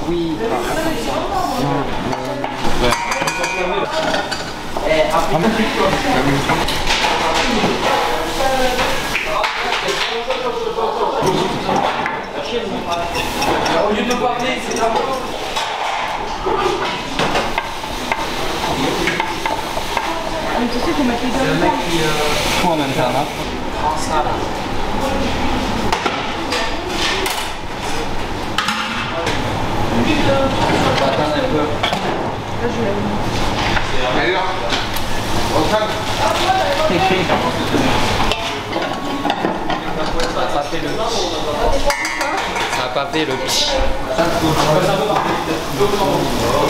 Oui. Au lieu de parler, c'est là. Tu sais qu'on m'a fait C'est le mec qui... Tout en même temps, hein. prend ça là. On va attendre un peu. Là, je l'ai. Allez là. Roxane. Ça a pas fait le... Ça a pas fait le...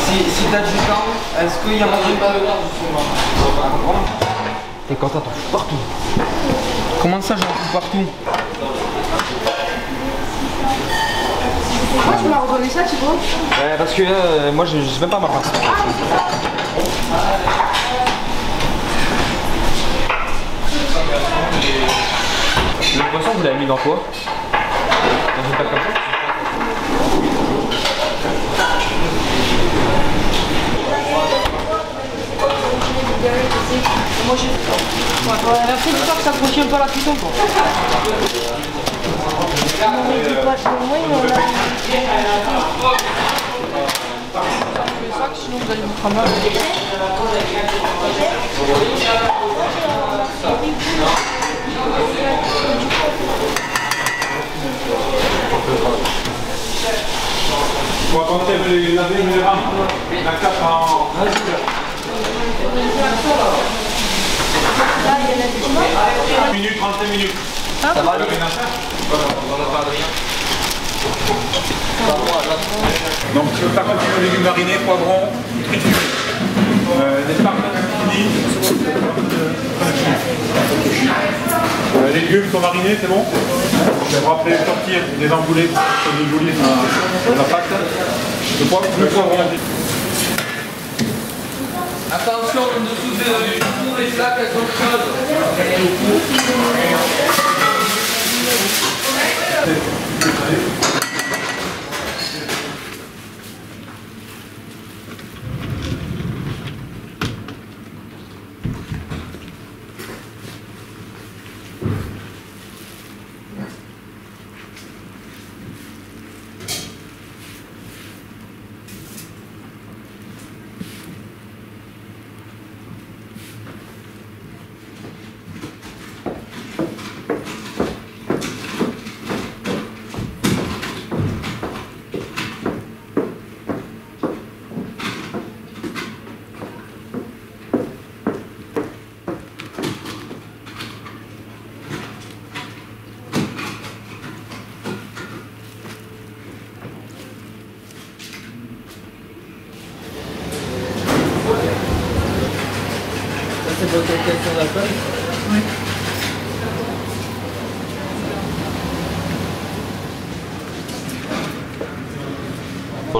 Si t'as du temps, est-ce qu'il y a moyen de... Et quand t'en fous partout. Comment ça, j'en fous partout? Pourquoi tu m'as redonné ça, Thibaut? Parce que moi, je vais pas ma place. Le poisson, vous l'avez mis dans quoi? Dans une plaque comme ça? Moi, j'ai fait ça. Ouais, après, l'histoire que ça s'accrochit un peu à la cuisson, quoi. Sinon, vous allez vous cramer. Faut compter les laver les rangs. La cape en... 1 minute, 35 minutes. Ça va aller. Voilà, On n'a pas de rien. donc le taco de légumes marinés, poivrons, triturés. Des pâtes finies. Légumes sont marinés, c'est bon. Je vais rappeler sortir des emboulés pour des boulis dans la pâte. Le poivron. Attention, en dessous du four, les flaques, elles sont chaudes. C'est votre question d'alcool? Oui.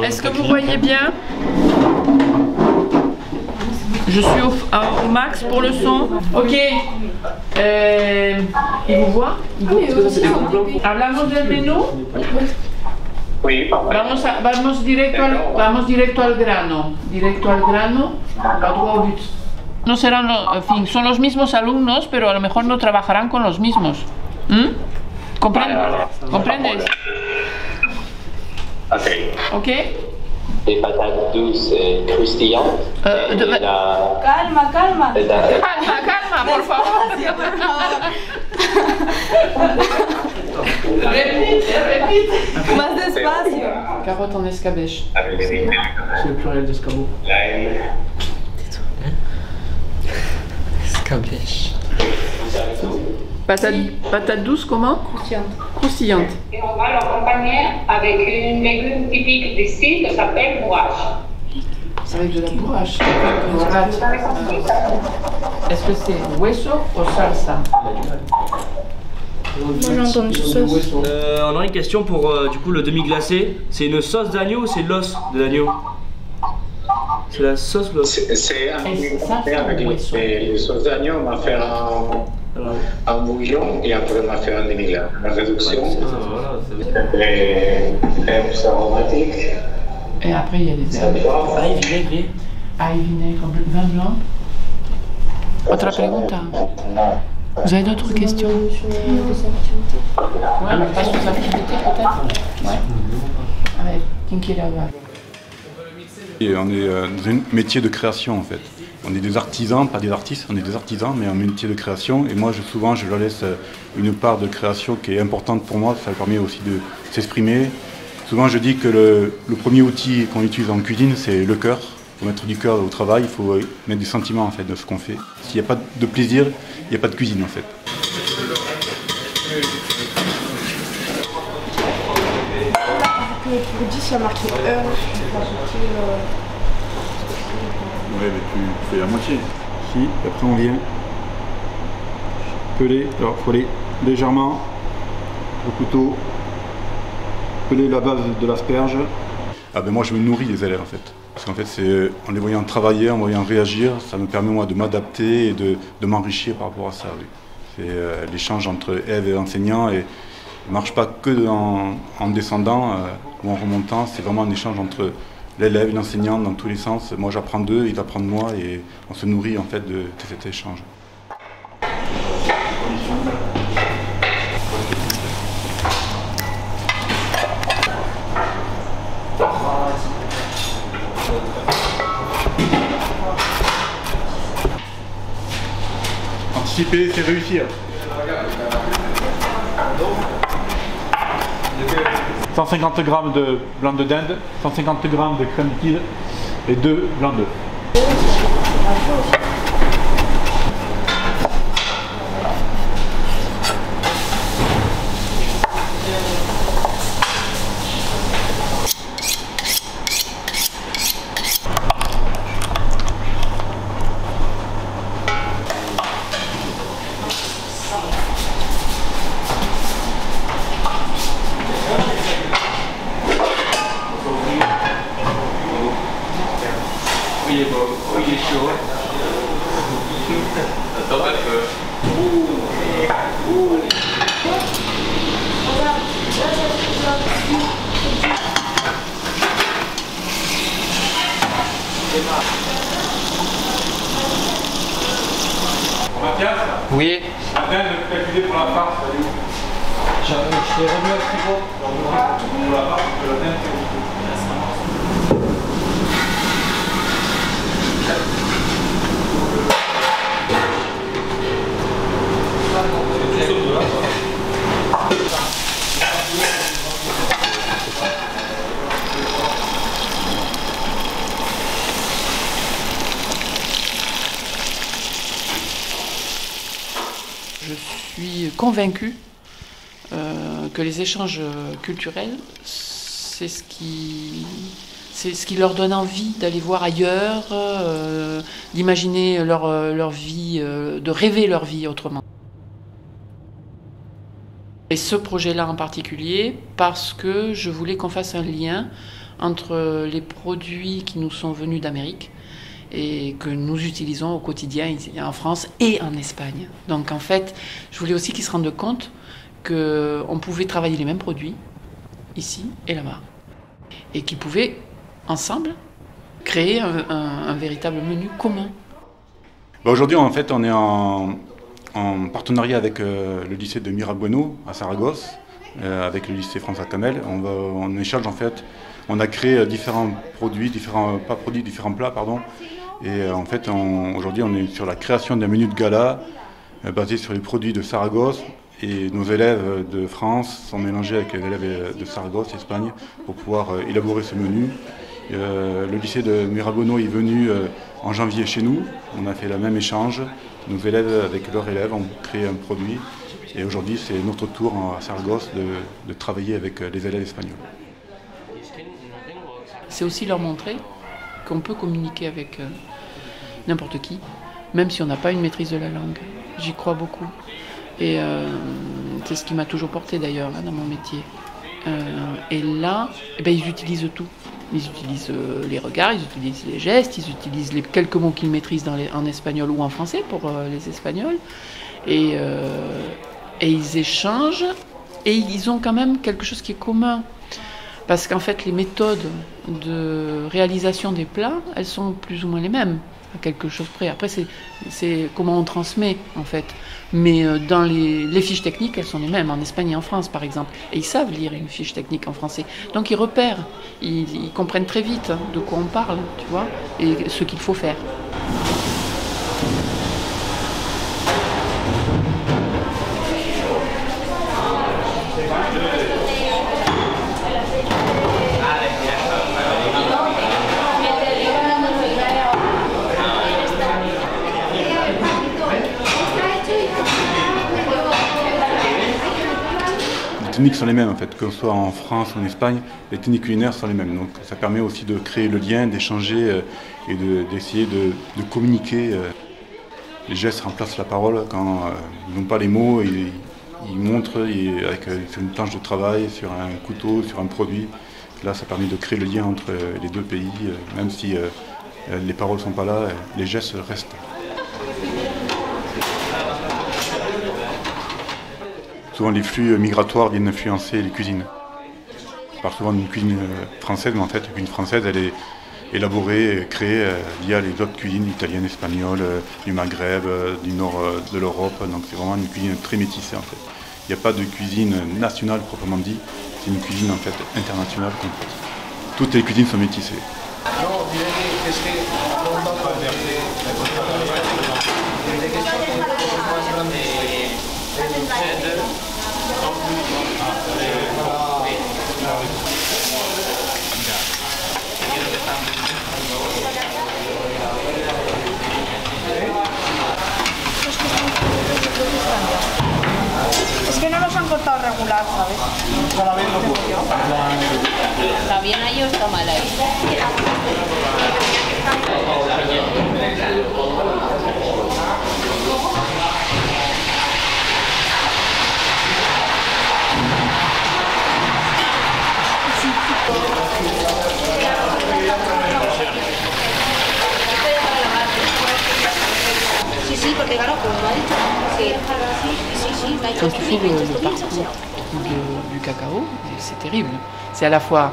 Est-ce que vous voyez bien? Je suis au max pour le son. Ok. Il vous voit? Hablamos del menú. Oui, parfait. Vamos directo al grano. Directo al grano. Va droit au but. No serán, en fin, son los mismos alumnos, pero a lo mejor no trabajarán con los mismos. ¿Comprendes? Ok. Ok. Des patates douces croustillantes. Calma, calma. Calma, por favor. Repite. Más despacio. Carotte en escabeche. Avec des légumes. C'est le pluriel d'escabeau. L'ail. Escabeche. Patate douce, comment? Croustillante. Et on va l'accompagner avec une légume typique d'ici qui s'appelle bourrache. Avec de la bourrache. Est-ce que c'est hueso ou salsa? On aurait une question pour du coup le demi-glacé. C'est une sauce d'agneau ou c'est l'os de l'agneau? C'est la sauce l'os. C'est un avec les sauces d'agneau, on va faire un bouillon et après on va faire un demi-glace. La réduction, les herbes aromatiques, Et après, il y a des herbes. Ail, vinaigre. Ail, vinaigre, vin blanc. Otra pregunta. Vous avez d'autres questions? Ouais, on passe aux activités peut-être? Ouais. Avec Kinky Lava. Et on est dans un métier de création en fait. On est des artisans, pas des artistes, on est des artisans, mais un métier de création. Et moi, souvent, je leur laisse une part de création qui est importante pour moi. Ça permet aussi de s'exprimer. Souvent, je dis que le premier outil qu'on utilise en cuisine, c'est le cœur. Il faut mettre du cœur au travail, il faut mettre des sentiments en fait de ce qu'on fait. S'il n'y a pas de plaisir, il n'y a pas de cuisine en fait. Pour 10, il y a marqué heure. Ouais, mais tu fais la moitié. Si, après on vient peler. Alors il faut aller légèrement au couteau, peler la base de l'asperge. Ah ben moi je me nourris des élèves en fait. Parce qu'en fait c'est en les voyant travailler, en les voyant réagir, ça me permet moi de m'adapter et de m'enrichir par rapport à ça. Oui. C'est l'échange entre élèves et enseignants et il ne marche pas que en descendant ou en remontant, c'est vraiment un échange entre l'élève et l'enseignant dans tous les sens. Moi j'apprends d'eux, ils apprennent de moi et on se nourrit en fait de cet échange. Anticiper, c'est réussir. 150 g de blanc de dinde, 150 g de crème liquide et 2 blancs d'œufs. il est chaud. Attends, un peu. Mathias? Oui. La dinde calculée pour la farce, elle est où? Je t'ai remis au frigo. Pour la farce, la dinde, c'est où? Je suis convaincue que les échanges culturels, c'est ce qui leur donne envie d'aller voir ailleurs, d'imaginer leur vie, de rêver leur vie autrement. Et ce projet-là en particulier, parce que je voulais qu'on fasse un lien entre les produits qui nous sont venus d'Amérique et que nous utilisons au quotidien ici, en France et en Espagne. Donc en fait, je voulais aussi qu'ils se rendent compte qu'on pouvait travailler les mêmes produits ici et là-bas. Et qu'ils pouvaient, ensemble, créer un véritable menu commun. Aujourd'hui, en fait, on est en partenariat avec le lycée de Mirabueno à Saragosse, avec le lycée François Camel. On échange en fait, on a créé différents plats, pardon. Et en fait, aujourd'hui, on est sur la création d'un menu de gala basé sur les produits de Saragosse. Et nos élèves de France sont mélangés avec les élèves de Saragosse, Espagne, pour pouvoir élaborer ce menu. Le lycée de Mirabueno est venu en janvier chez nous. On a fait le même échange. Nos élèves, avec leurs élèves, ont créé un produit. Et aujourd'hui, c'est notre tour à Saragosse de travailler avec les élèves espagnols. C'est aussi leur montrer qu'on peut communiquer avec n'importe qui, même si on n'a pas une maîtrise de la langue. J'y crois beaucoup. Et c'est ce qui m'a toujours porté d'ailleurs dans mon métier. Et là, ils utilisent tout. Ils utilisent les regards, ils utilisent les gestes, ils utilisent les quelques mots qu'ils maîtrisent en espagnol ou en français pour les Espagnols. Et ils échangent et ils ont quand même quelque chose qui est commun. Parce qu'en fait, les méthodes de réalisation des plats, elles sont plus ou moins les mêmes, à quelque chose près. Après, c'est comment on transmet, en fait. Mais dans les fiches techniques, elles sont les mêmes, en Espagne et en France, par exemple. Et ils savent lire une fiche technique en français. Donc ils repèrent, ils comprennent très vite de quoi on parle, tu vois, et ce qu'il faut faire. Les techniques sont les mêmes en fait, que ce soit en France ou en Espagne, les techniques culinaires sont les mêmes. Donc ça permet aussi de créer le lien, d'échanger et d'essayer de communiquer. Les gestes remplacent la parole quand ils n'ont pas les mots, ils montrent sur une planche de travail, sur un couteau, sur un produit. Là ça permet de créer le lien entre les deux pays, même si les paroles ne sont pas là, les gestes restent. Souvent les flux migratoires viennent influencer les cuisines. Je parle souvent d'une cuisine française, mais en fait, la cuisine française, elle est élaborée, créée via les autres cuisines italiennes, espagnoles, du Maghreb, du nord de l'Europe. Donc c'est vraiment une cuisine très métissée en fait. Il n'y a pas de cuisine nationale proprement dit, c'est une cuisine en fait internationale complète. Toutes les cuisines sont métissées. Es que no los han cortado regular, ¿sabes? ¿Está bien ahí o está mal ahí? Sí, sí, porque claro, como lo ha dicho, Quand tu fais le parcours du cacao, c'est terrible. C'est à la fois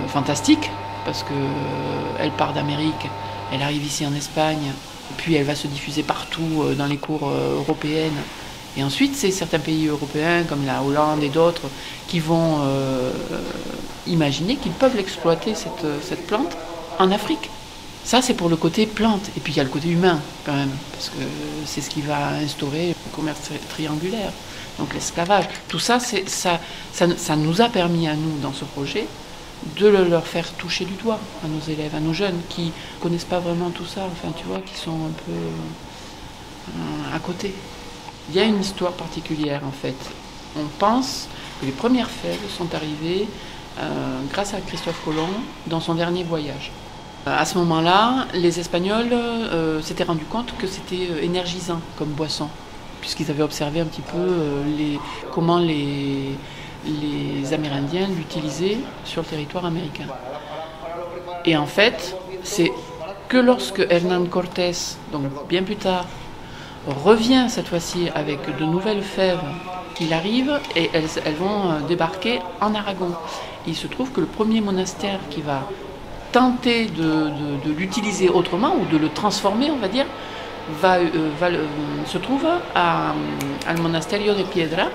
fantastique, parce qu'elle part d'Amérique, elle arrive ici en Espagne, puis elle va se diffuser partout dans les cours européennes. Et ensuite, c'est certains pays européens, comme la Hollande et d'autres, qui vont imaginer qu'ils peuvent l'exploiter, cette plante, en Afrique. Ça, c'est pour le côté plante. Et puis, il y a le côté humain, quand même, parce que c'est ce qui va instaurer le commerce triangulaire, donc l'esclavage. Tout ça, ça nous a permis à nous, dans ce projet, de leur faire toucher du doigt à nos élèves, à nos jeunes, qui ne connaissent pas vraiment tout ça, enfin, tu vois, qui sont un peu à côté. Il y a une histoire particulière, en fait. On pense que les premières fèves sont arrivées grâce à Christophe Colomb dans son dernier voyage. À ce moment-là, les Espagnols s'étaient rendus compte que c'était énergisant comme boisson, puisqu'ils avaient observé un petit peu comment les Amérindiens l'utilisaient sur le territoire américain. Et en fait, c'est que lorsque Hernán Cortés, donc bien plus tard, revient cette fois-ci avec de nouvelles fèves, qu'il arrive et elles vont débarquer en Aragon. Il se trouve que le premier monastère qui va tenter de l'utiliser autrement ou de le transformer, on va dire, se trouve al Monasterio de Piedra,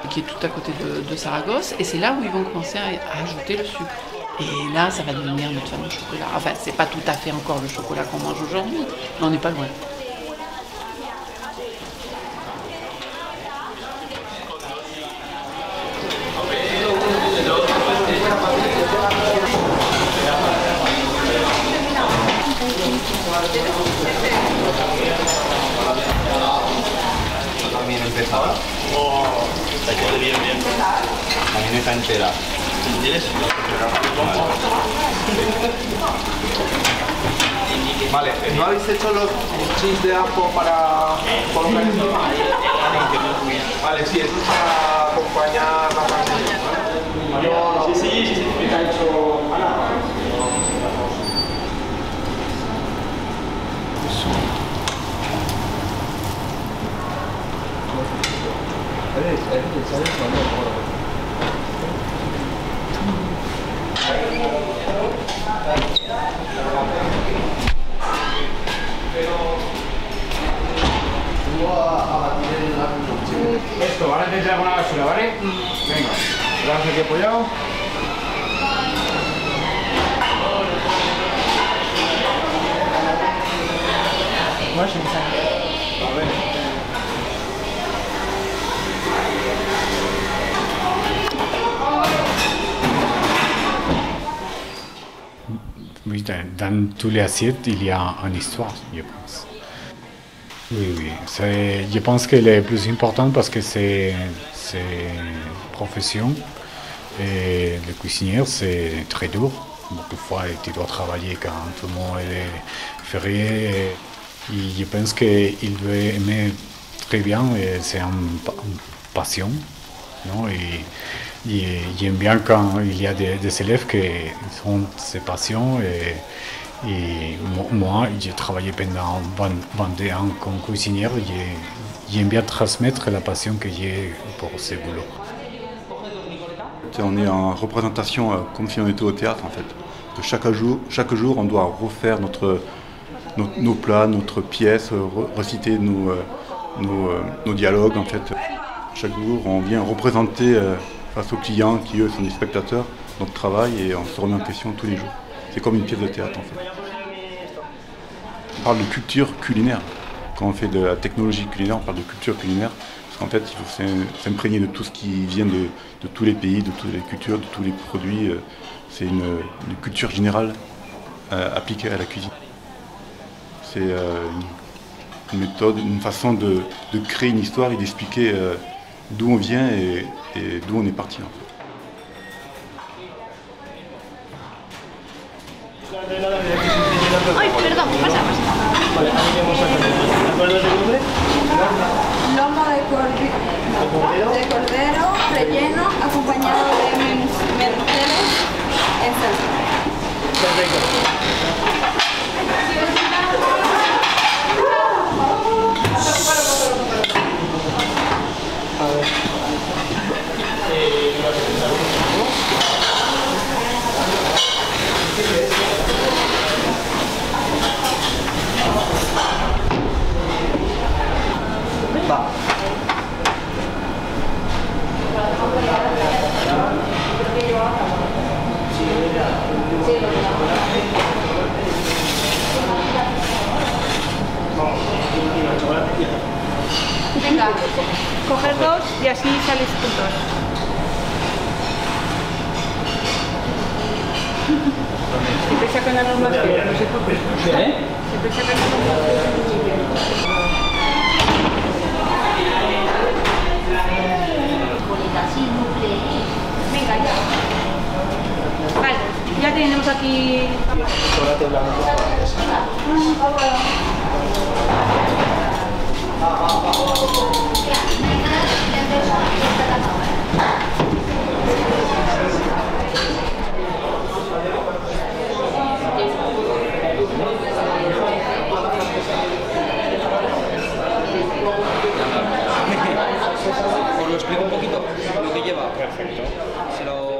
qui est tout à côté de Saragosse, et c'est là où ils vont commencer à ajouter le sucre. Et là, ça va devenir notre fameux chocolat. Enfin, c'est pas tout à fait encore le chocolat qu'on mange aujourd'hui, mais on n'est pas loin. También empezaba. También está entera. ¿Tienes? Vale, ¿no habéis hecho los chips de ajo para colocar encima? Vale, sí, eso es para acompañar la carne. Sí. ¿Qué ha hecho Ana? Esto, ahora te traigo una basura, ¿vale? Venga, lo damos aquí apoyado. A ver. Oui, dans tous les assiettes, il y a une histoire, je pense. Oui, oui. Je pense que le plus important parce que c'est profession. Et le cuisinier, c'est très dur. Beaucoup de fois, tu dois travailler quand tout le monde est férié. Et je pense qu'il doit aimer très bien. C'est une passion. Non? Et j'aime bien quand il y a des élèves qui ont ces passions. Et moi, j'ai travaillé pendant 20 ans comme cuisinière. J'aime bien transmettre la passion que j'ai pour ce boulot. On est en représentation comme si on était au théâtre en fait. Que chaque jour, on doit refaire nos plats, notre pièce, reciter nos dialogues en fait. Chaque jour, on vient représenter face aux clients qui eux sont des spectateurs notre travail et on se remet en question tous les jours. C'est comme une pièce de théâtre en fait. On parle de culture culinaire. Quand on fait de la technologie culinaire, on parle de culture culinaire. Parce qu'en fait, il faut s'imprégner de tout ce qui vient de tous les pays, de toutes les cultures, de tous les produits. C'est une culture générale appliquée à la cuisine. C'est une méthode, une façon de créer une histoire et d'expliquer d'où on vient et d'où on est parti. En fait. Ay, perdón, pasa. Lomo de cordero relleno acompañado de menesteres en salsa. Venga, coger dos y así sales juntos. Siempre sacan la normación, no sé por qué. Siempre sacan la normación. Venga, ya. Vale, ya tenemos aquí. Os lo explico un poquito lo que lleva. Perfecto.